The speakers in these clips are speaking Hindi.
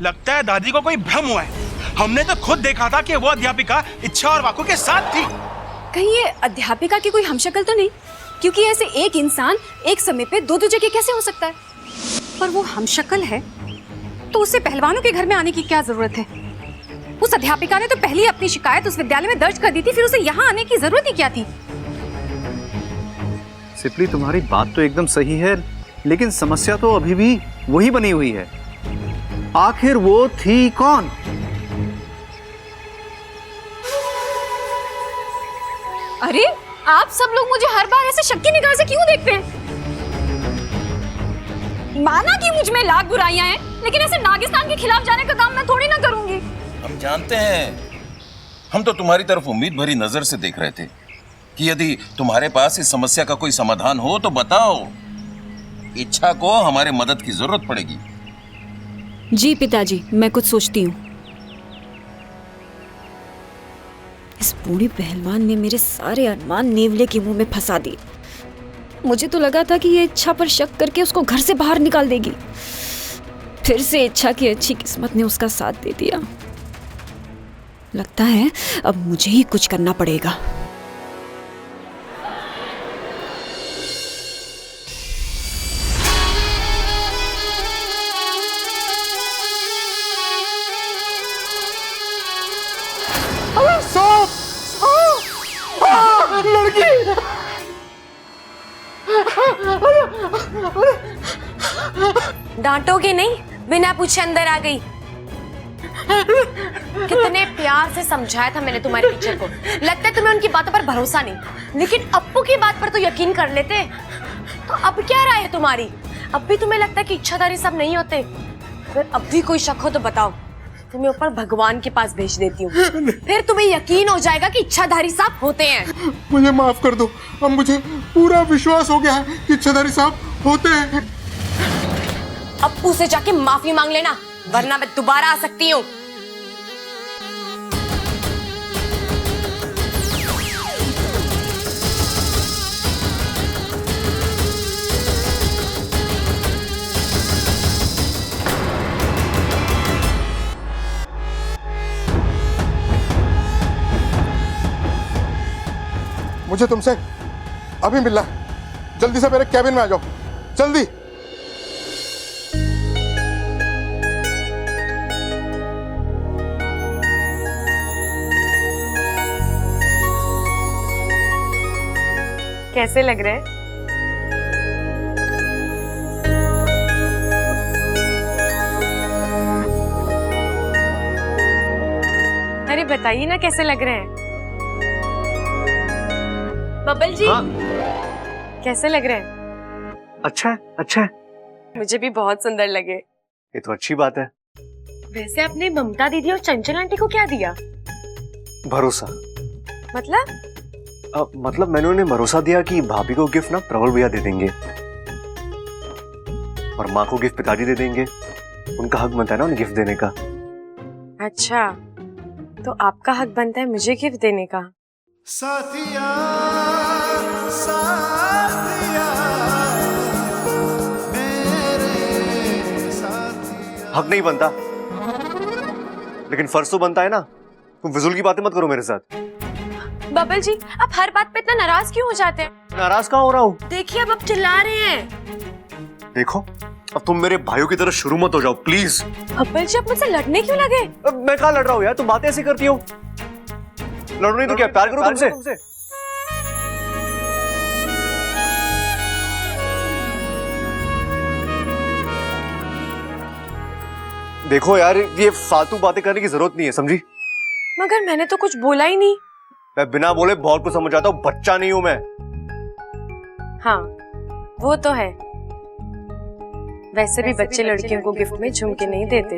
लगता है दादी को कोई भ्रम हुआ है। हमने तो खुद देखा था कि वो अध्यापिका इच्छा और वाकू के साथ थी। कहीं ये अध्यापिका की कोई हमशक्ल तो नहीं? क्योंकि ऐसे एक इंसान एक समय पे दो जगह कैसे हो सकता है? पर वो हमशक्ल है तो उसे पहलवानों के घर में आने की क्या जरूरत है? उस अध्यापिका ने तो पहले ही अपनी शिकायत उस विद्यालय में दर्ज कर दी थी, फिर उसे यहाँ आने की जरूरत ही क्या थी? सिपली, तुम्हारी बात तो एकदम सही है, लेकिन समस्या तो अभी भी वही बनी हुई है। आखिर वो थी कौन? अरे आप सब लोग मुझे हर बार ऐसे शक की निगाह से क्यों देखते हैं? माना कि मुझ में लाख बुराइयां हैं, लेकिन ऐसे नागिस्तान के खिलाफ जाने का काम मैं थोड़ी ना करूंगी। हम जानते हैं, हम तो तुम्हारी तरफ उम्मीद भरी नजर से देख रहे थे कि यदि तुम्हारे पास इस समस्या का कोई समाधान हो तो बताओ। इच्छा को हमारे मदद की जरूरत पड़ेगी। जी पिताजी, मैं कुछ सोचती हूँ। इस बूढ़ी पहलवान ने मेरे सारे अरमान नेवले के मुंह में फंसा दिए। मुझे तो लगा था कि ये इच्छा पर शक करके उसको घर से बाहर निकाल देगी। फिर से इच्छा की अच्छी किस्मत ने उसका साथ दे दिया। लगता है अब मुझे ही कुछ करना पड़ेगा। डांटोगे नहीं? बिना पूछे अंदर आ गई। कितने प्यार से समझाया था मैंने तुम्हारे टीचर को। लगता है तुम्हें उनकी बातों पर भरोसा नहीं, लेकिन अप्पू की बात पर तो यकीन कर लेते। तो अब क्या राय है तुम्हारी? अब भी तुम्हें लगता है कि इच्छाधारी सब नहीं होते? अगर अब भी कोई शक हो तो बताओ, तुम्हें ऊपर भगवान के पास भेज देती हूँ। फिर तुम्हें यकीन हो जाएगा कि इच्छाधारी साहब होते हैं। मुझे माफ कर दो, अब मुझे पूरा विश्वास हो गया है कि इच्छाधारी साहब होते हैं। अप्पू से जाके माफी मांग लेना, वरना मैं दोबारा आ सकती हूँ। मुझे तुमसे अभी मिलना है। जल्दी से मेरे कैबिन में आ जाओ, जल्दी। कैसे लग रहे हैं? अरे बताइए ना कैसे लग रहे हैं? बबल जी, हाँ? कैसे लग रहे हैं? अच्छा है, अच्छा है। मुझे भी बहुत सुंदर लगे। ये तो अच्छी बात है। वैसे आपने ममता दीदी और चंचल आंटी को क्या दिया? भरोसा। मतलब मैंने उन्हें भरोसा दिया कि भाभी को गिफ्ट ना प्रबल भैया दे देंगे और माँ को गिफ्ट पिताजी दे देंगे। उनका हक बनता है ना उन्हें गिफ्ट देने का। अच्छा, तो आपका हक बनता है मुझे गिफ्ट देने का? साथिया, साथिया, मेरे साथिया। हक नहीं बनता, लेकिन फर्ज तो बनता है ना। तुम फिजूल की बातें मत करो मेरे साथ। बबल जी, आप हर बात पे इतना नाराज क्यों हो जाते हैं? नाराज कहाँ हो रहा हूँ? देखिए अब चिल्ला रहे हैं। देखो, अब तुम मेरे भाइयों की तरह शुरू मत हो जाओ प्लीज। बबल जी, आप मुझसे लड़ने क्यों लगे? अब मैं कहाँ लड़ रहा हूँ यार, तुम बातें ऐसी करती हो। लड़ो नहीं तो क्या, प्यार करो तुमसे। देखो यार, ये फालतू बातें करने की जरूरत नहीं है, समझी? मगर मैंने तो कुछ बोला ही नहीं। मैं बिना बोले बहुत कुछ समझ जाता हूँ, बच्चा नहीं हूं मैं। हाँ, वो तो है। वैसे भी बच्चे लड़कियों को गिफ्ट में झुमके नहीं देते।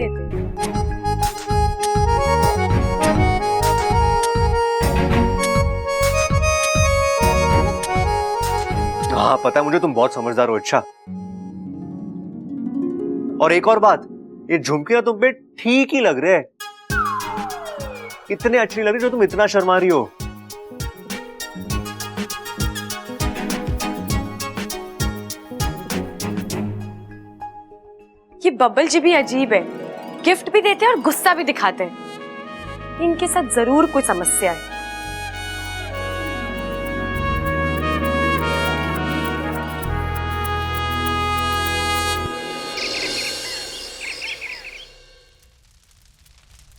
हाँ पता है मुझे, तुम बहुत समझदार हो। अच्छा, और एक और बात, ये झुमके ना तुम पे ठीक ही लग रहे हैं। इतने अच्छे नहीं लग रहे जो तुम इतना शर्मा रही हो। ये बबल जी भी अजीब है। गिफ्ट भी देते हैं और गुस्सा भी दिखाते हैं। इनके साथ जरूर कोई समस्या है।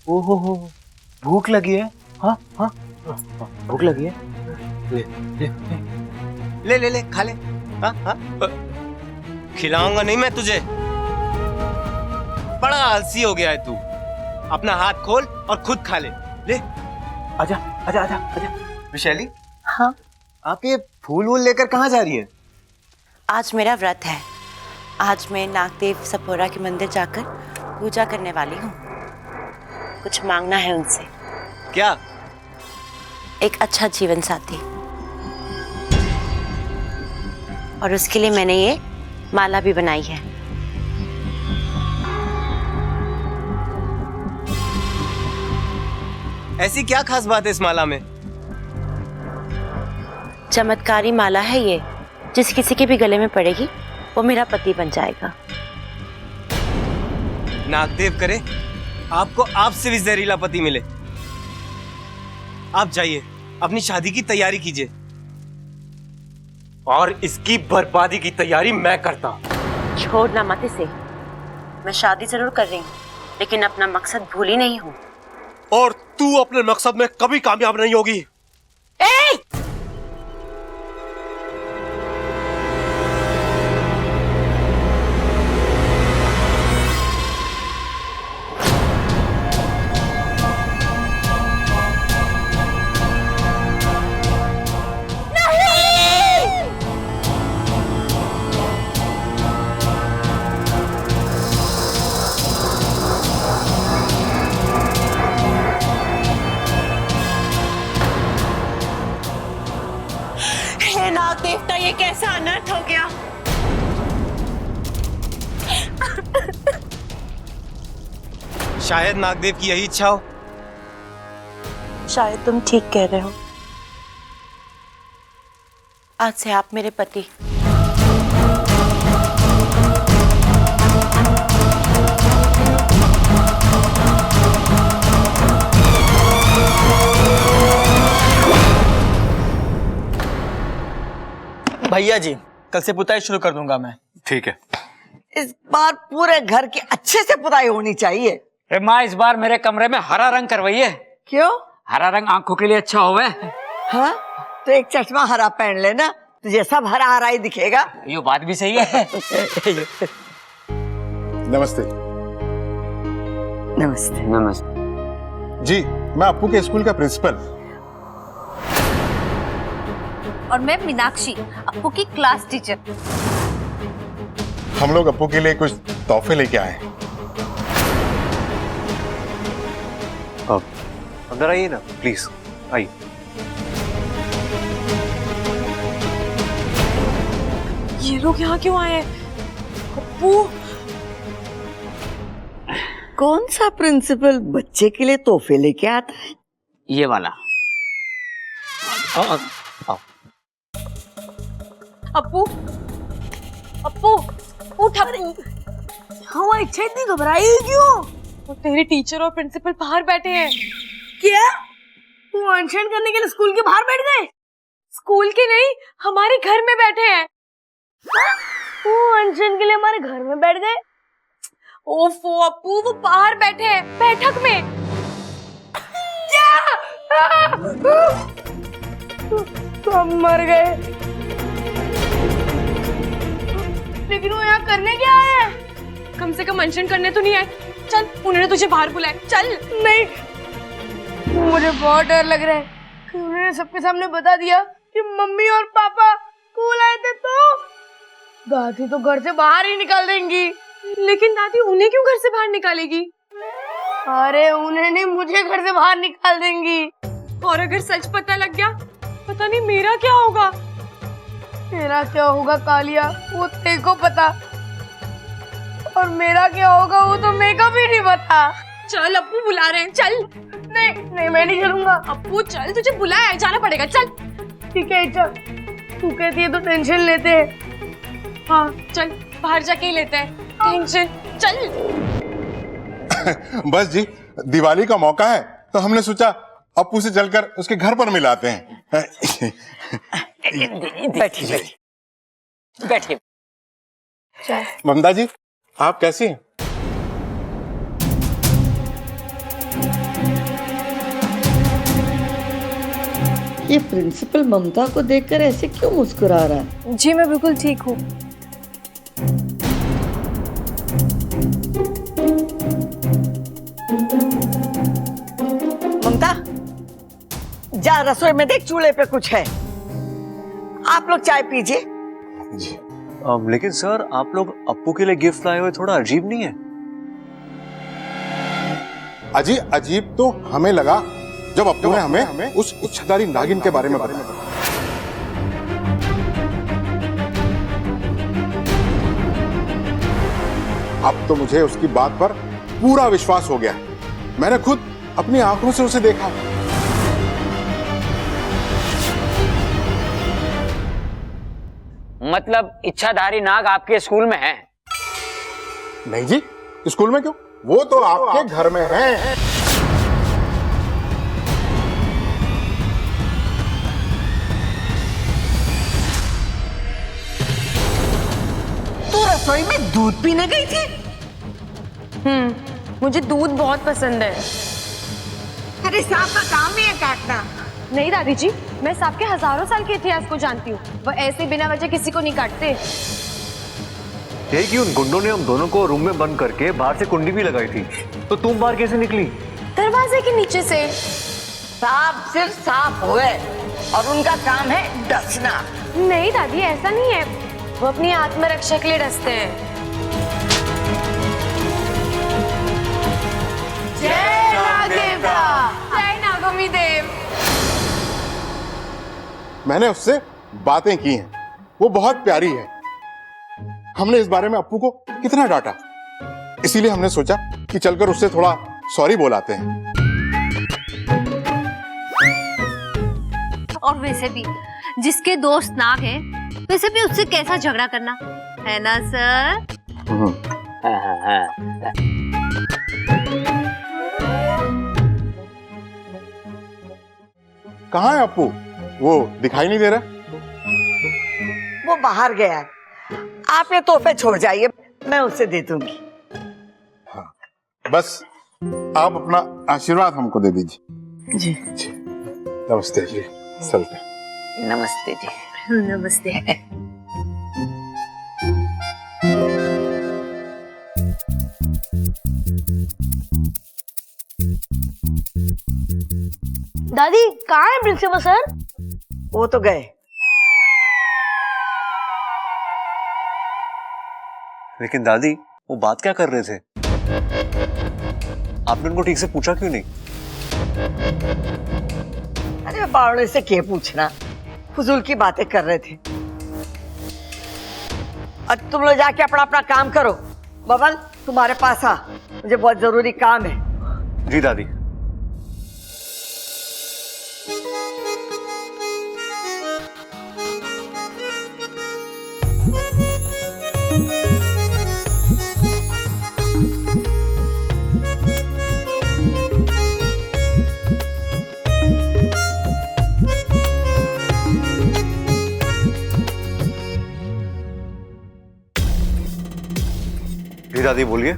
ओहो हो, भूख लगी है। हाँ हाँ, भूख लगी है। ले खा ले। हाँ हाँ, खिलाऊंगा नहीं मैं तुझे। बड़ा आलसी हो गया है तू। अपना हाथ खोल और खुद खा ले। ले, आजा आजा आजा आजा। विशाली, हाँ, आप ये फूल वूल लेकर कहाँ जा रही हैं? आज मेरा व्रत है। आज मैं नागदेव सपोरा के मंदिर जाकर पूजा करने वाली हूँ। कुछ मांगना है उनसे। क्या? एक अच्छा जीवन साथी। और उसके लिए मैंने ये माला भी बनाई है। ऐसी क्या खास बात है इस माला में? चमत्कारी माला है ये। जिस किसी के भी गले में पड़ेगी वो मेरा पति बन जाएगा। नागदेव करे आपको आपसे भी जहरीला पति मिले। आप जाइए, अपनी शादी की तैयारी कीजिए। और इसकी बर्बादी की तैयारी मैं करता हूं। छोड़ना मत इसे। मैं शादी जरूर कर रही हूँ, लेकिन अपना मकसद भूली नहीं हूँ। और तू अपने मकसद में कभी कामयाब नहीं होगी। हे नाग देवता, ये कैसा अनर्थ हो गया। शायद नागदेव की यही इच्छा हो। शायद तुम ठीक कह रहे हो। आज से आप मेरे पति। भैया जी, कल से पुताई शुरू कर दूंगा मैं। ठीक है। इस बार पूरे घर की अच्छे से पुताई होनी चाहिए। अरे माँ, इस बार मेरे कमरे में हरा रंग करवाइए। क्यों? हरा रंग आंखों के लिए अच्छा होवे। हाँ, तो एक चश्मा हरा पहन लेना, तुझे सब हरा हरा ही दिखेगा। ये बात भी सही है। नमस्ते। नमस्ते। नमस्ते जी, मैं अप्पू के स्कूल का प्रिंसिपल। और मैं मीनाक्षी, अप्पू की क्लास टीचर। हम लोग अप्पू के लिए कुछ तोहफे लेके आए हैं। अंदर आइए ना प्लीज, आइए। ये लोग यहाँ क्यों आए हैं? अप्पू, कौन सा प्रिंसिपल बच्चे के लिए तोहफे लेके आता है? ये वाला। अप्पू, अप्पू, उठ अप्पू। हाँ, इच्छा इतनी घबराई हुई क्यों? वो तेरे टीचर और प्रिंसिपल बाहर बैठे हैं। क्या? तू अनशन करने के लिए स्कूल के बाहर बैठ गए? स्कूल के नहीं, हमारे घर में बैठे हैं। तू अनशन के लिए हमारे घर में बैठ गए? ओफो अप्पू, वो बाहर बैठे हैं बैठक में। तो हम मर गए। लेकिन वो यहाँ करने क्या आए हैं? कम से कम अनशन करने तो नहीं आए। चल, उन्होंने तुझे बाहर बुलाया। चल। नहीं, मुझे बहुत डर लग रहा है कि उन्होंने सबके सामने बता दिया कि मम्मी और पापा स्कूल आए थे, तो दादी तो घर से बाहर ही निकाल देंगी। लेकिन दादी उन्हें क्यों घर से बाहर निकालेगी? अरे उन्हें नहीं, मुझे घर से बाहर निकाल देंगी। और अगर सच पता लग गया, पता नहीं मेरा क्या होगा। तेरा क्या होगा कालिया, वो तेरे को पता, और मेरा क्या होगा वो तो मेरे को भी नहीं पता। चल, अप्पू बुला रहे हैं। चल। नहीं नहीं, मैं नहीं चलूंगा। अप्पू चल, तुझे बुलाया है, जाना पड़ेगा। चल। ठीक है, चल। तू कहती है तो टेंशन लेते हैं। हाँ चल, बाहर जाके ही लेते हैं टेंशन। चल। बस जी, दिवाली का मौका है तो हमने सोचा अप्पू से चलकर उसके घर पर मिलाते हैं। बैठिए बैठिए। ममता जी, आप कैसी हैं? ये प्रिंसिपल ममता को देखकर ऐसे क्यों मुस्कुरा रहा है? जी मैं बिल्कुल ठीक हूँ। ममता, जा रसोई में देख, चूल्हे पे कुछ है। आप लोग चाय पीजिए। जी। लेकिन सर, आप लोग अप्पू के लिए गिफ्ट लाए हुए, थोड़ा अजीब नहीं है? अजीब तो हमें लगा जब अप्पू ने हमें उस इच्छाधारी नागिन के बारे में बताया। अब तो मुझे उसकी बात पर पूरा विश्वास हो गया। मैंने खुद अपनी आंखों से उसे देखा। मतलब इच्छाधारी नाग आपके स्कूल में है? नहीं जी, स्कूल में क्यों? वो तो आपके घर में है। तू रसोई में दूध पीने गई थी? मुझे दूध बहुत पसंद है। अरे सांप का काम ही है काटना। नहीं दादी जी, मैं सांप के हजारों साल के इतिहास को जानती हूँ। वो ऐसे बिना वजह किसी को नहीं काटते। यही कि उन गुंडों ने हम दोनों को रूम में बंद करके बाहर से कुंडी भी लगाई थी, तो तुम बाहर कैसे निकली? दरवाजे के नीचे से। सांप सिर्फ सांप हुए और उनका काम है डसना। नहीं दादी, ऐसा नहीं है। वो अपनी आत्मरक्षा के लिए डसते हैं। जय नागदेवता, जय नागोमी देव। मैंने उससे बातें की हैं, वो बहुत प्यारी है। हमने इस बारे में अप्पू को कितना डांटा, इसीलिए हमने सोचा कि चलकर उससे थोड़ा सॉरी बोलाते हैं। और वैसे भी जिसके दोस्त नाग हैं, वैसे भी उससे कैसा झगड़ा करना है ना सर? कहाँ है अप्पू? वो दिखाई नहीं दे रहा। वो बाहर गया है। आप ये तोहफे छोड़ जाइए, मैं उसे दे दूंगी। हाँ, बस आप अपना आशीर्वाद हमको दे दीजिए। जी। नमस्ते जी। चलते। नमस्ते जी। नमस्ते। दादी कहाँ है प्रिंसिपल सर? वो तो गए। लेकिन दादी, वो बात क्या कर रहे थे? आपने उनको ठीक से पूछा क्यों नहीं? अरे बावड़े से क्या पूछना, फजूल की बातें कर रहे थे। अब तुम लोग जाके अपना अपना काम करो। बबल, तुम्हारे पास आ, मुझे बहुत जरूरी काम है। जी दादी। जी दादी, बोलिए।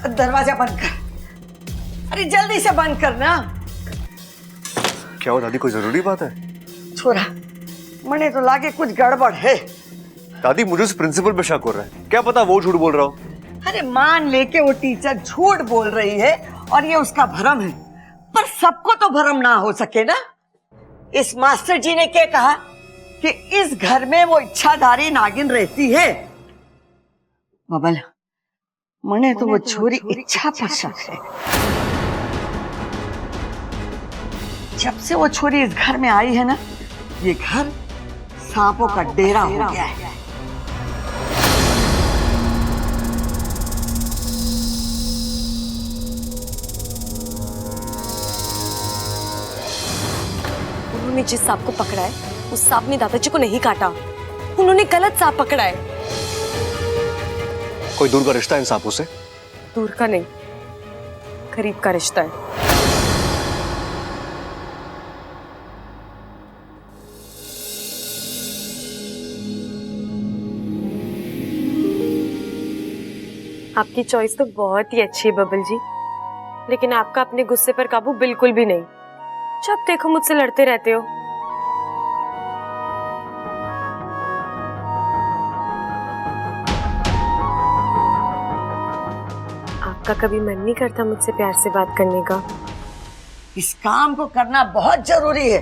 दरवाजा बंद कर। अरे जल्दी से बंद करना। क्या हुआ दादी, कोई जरूरी बात है? छोरा, मने तो लागे कुछ गड़बड़ है। दादी, मुझे उस प्रिंसिपल पे शक हो रहा है। क्या पता वो झूठ बोल रहा हो। अरे मान लेके वो टीचर झूठ बोल रही है और ये उसका भरम है, पर सबको तो भरम ना हो सके ना। इस मास्टर जी ने क्या कहा कि इस घर में वो इच्छाधारी नागिन रहती है। बबल, मने तो वो छोरी इच्छा पर शक है। जब से वो छोरी इस घर में आई है ना, ये घर सांपों का डेरा हो गया है। उन्होंने जिस सांप को पकड़ा है, उस सांप ने दादाजी को नहीं काटा। उन्होंने गलत सांप पकड़ा है। कोई दूर का रिश्ता इन सांपों से? दूर का नहीं, करीब का रिश्ता है। आपकी चॉइस तो बहुत ही अच्छी है बबल जी, लेकिन आपका अपने गुस्से पर काबू बिल्कुल भी नहीं। जब देखो मुझसे लड़ते रहते हो। आपका कभी मन नहीं करता मुझसे प्यार से बात करने का? इस काम को करना बहुत जरूरी है,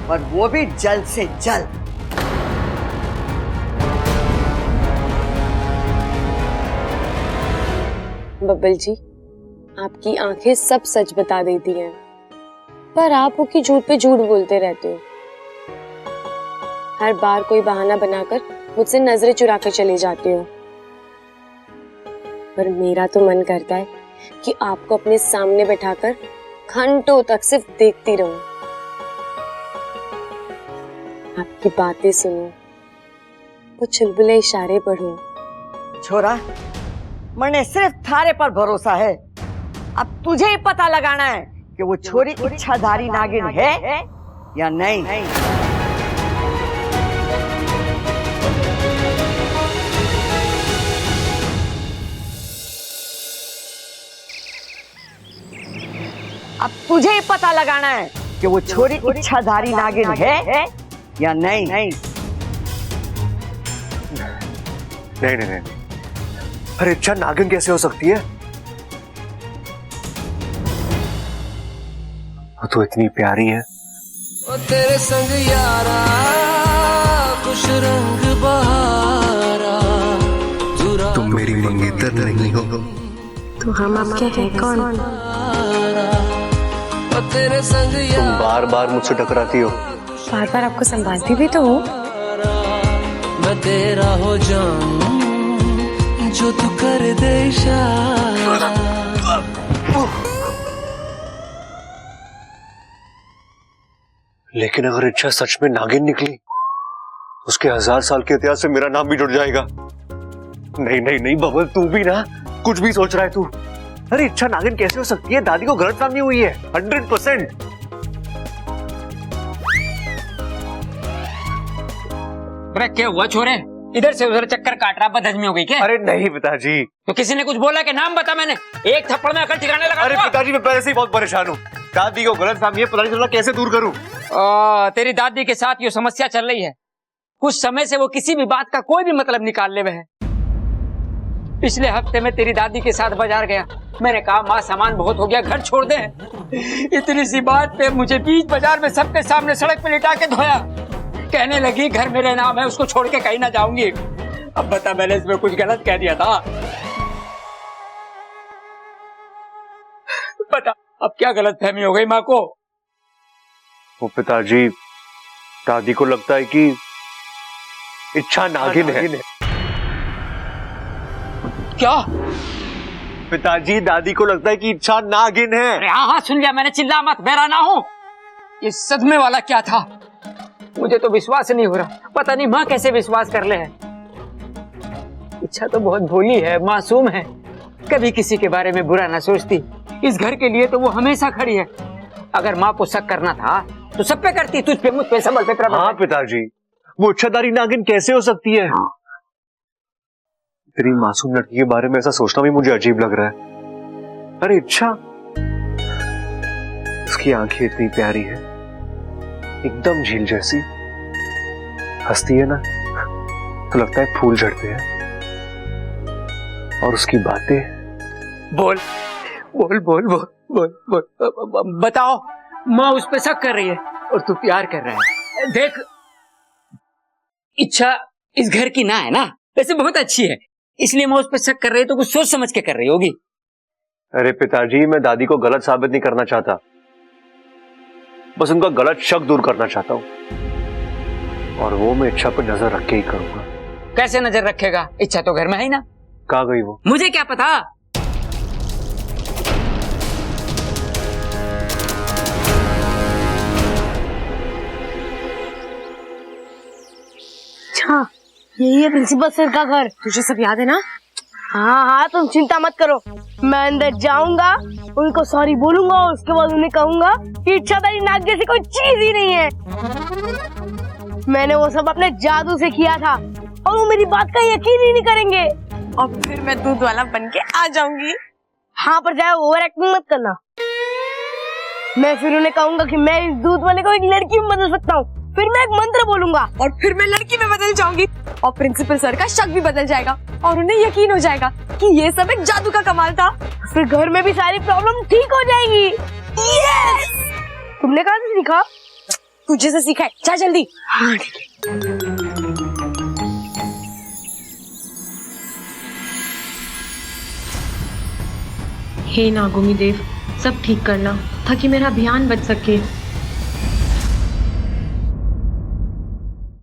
पर वो भी जल्द से जल्द। बब्बल जी, आपकी आंखें सब सच बता देती हैं, पर आप वो की झूठ पे झूठ बोलते रहते हो। हर बार कोई बहाना बनाकर मुझसे नजरें चुरा कर चले जाते हो। पर मेरा तो मन करता है कि आपको अपने सामने बैठाकर घंटों तक सिर्फ देखती रहूं, आपकी बातें सुनूं, वो चुलबुले इशारे पढ़ूं। छोरा, मैंने सिर्फ थारे पर भरोसा है। अब तुझे ही पता लगाना है कि वो छोरी इच्छाधारी नागिन है या नहीं। अब तुझे ही पता लगाना है कि वो छोरी इच्छाधारी नागिन है या नहीं। नहीं नहीं नहीं, अरे इच्छा नागिन कैसे हो सकती है? वो तो इतनी प्यारी है। ओ तेरे संग यारा कुछ रंग बहारा, तुम मेरी मंगेतर नहीं हो तो हम आपके हैं कौन? ओ तेरे संग तुम बार बार मुझसे टकराती हो। बार बार आपको संभालती भी तो हूँ। मैं तेरा हो जाऊं जो तू कर दे इशारा। लेकिन अगर इच्छा सच में नागिन निकली, उसके 1000 साल के इतिहास से मेरा नाम भी जुड़ जाएगा। नहीं नहीं नहीं बबल, तू भी ना कुछ भी सोच रहा है तू। अरे इच्छा नागिन कैसे हो सकती है? दादी को गलतफहमी हुई है 100%। अरे क्या हुआ छोरे? इधर से उधर चक्कर काट रहा, बदहजमी हो गई क्या? अरे नहीं पिताजी। तो किसी ने कुछ बोला कि नाम बता? मैंने एक थप्पड़ में अकल ठिकाने लगा। अरे पिताजी, मैं पहले से ही बहुत परेशान हूँ। दादी को गलतफहमी है, पता नहीं चला कैसे दूर करूँ। तेरी दादी के साथ ये समस्या चल रही है। कुछ समय से वो किसी भी बात का कोई भी मतलब निकालने में है। पिछले हफ्ते में तेरी दादी के साथ बाजार गया। मैंने कहा माँ सामान बहुत हो गया, घर छोड़ दे। इतनी सी बात पे मुझे बीच बाजार में सबके सामने सड़क पे लिटा के धोया। कहने लगी घर मेरे नाम है, उसको छोड़ के कहीं ना जाऊंगी। अब बता, मैंने इसमें कुछ गलत कह दिया था? बता अब क्या गलत फहमी हो गई माँ को? वो पिताजी, दादी को लगता है कि इच्छा नागिन है। क्या? पिताजी, दादी को लगता है कि इच्छा नागिन है। अरे हाँ हाँ सुन लिया मैंने, चिल्ला मत, बहरा ना हो। ये सदमे वाला क्या था? मुझे तो विश्वास नहीं हो रहा। पता नहीं माँ कैसे विश्वास कर ले है। इच्छा तो बहुत भोली है, मासूम है, कभी किसी के बारे में बुरा ना सोचती। इस घर के लिए तो वो हमेशा खड़ी है। अगर माँ को शक करना था तो सब पे करती, तुझ पे, मुझ पे, संभल पे। हाँ पिताजी, वो इच्छाधारी नागिन कैसे हो सकती है? हाँ। तेरी मासूम लड़की के बारे में ऐसा सोचना भी मुझे अजीब लग रहा है। अरे इच्छा, उसकी आंखें इतनी प्यारी है, एकदम झील जैसी। हंसती है ना तो लगता है फूल झड़ते हैं। और उसकी बातें, बोल बोल बोल बोल बोल बोल, बताओ। माँ उस पे शक कर रही है और तू प्यार कर रहा है। देख, इच्छा इस घर की ना है ना, वैसे बहुत अच्छी है, इसलिए मैं उस पे शक कर रही है तो कुछ सोच समझ के कर रही होगी। अरे पिताजी, मैं दादी को गलत साबित नहीं करना चाहता, बस उनका गलत शक दूर करना चाहता हूँ। और वो मैं इच्छा पर नजर रख के ही करूंगा। कैसे नजर रखेगा? इच्छा तो घर में है ही ना। कहाँ गई वो? मुझे क्या पता। अच्छा, यही है प्रिंसिपल सर का घर। तुझे सब याद है ना? हाँ हाँ, तुम चिंता मत करो। मैं अंदर जाऊंगा, उनको सॉरी बोलूंगा और उसके बाद उन्हें कहूंगा कि इच्छाधारी नाग जैसी कोई चीज ही नहीं है। मैंने वो सब अपने जादू से किया था और वो मेरी बात का यकीन ही नहीं करेंगे। और फिर मैं दूध वाला बन के आ जाऊंगी। हाँ, पर जाए ओवर एक्टिंग मत करना। मैं फिर उन्हें कहूंगा कि मैं इस दूध वाले को एक लड़की में बदल सकता हूँ। फिर मैं एक मंत्र बोलूंगा और फिर मैं लड़की में बदल जाऊंगी और प्रिंसिपल सर का शक भी बदल जाएगा और उन्हें यकीन हो जाएगा कि ये सब एक जादू का कमाल था। फिर घर में भी सारी प्रॉब्लम ठीक हो जाएगी। यस! तुमने कहाँ से सीखा? तुझे से सीखा है। जा जल्दी। हाँ ठीक है। हे नागोमी देव, सब ठीक करना ताकि मेरा ध्यान बच सके।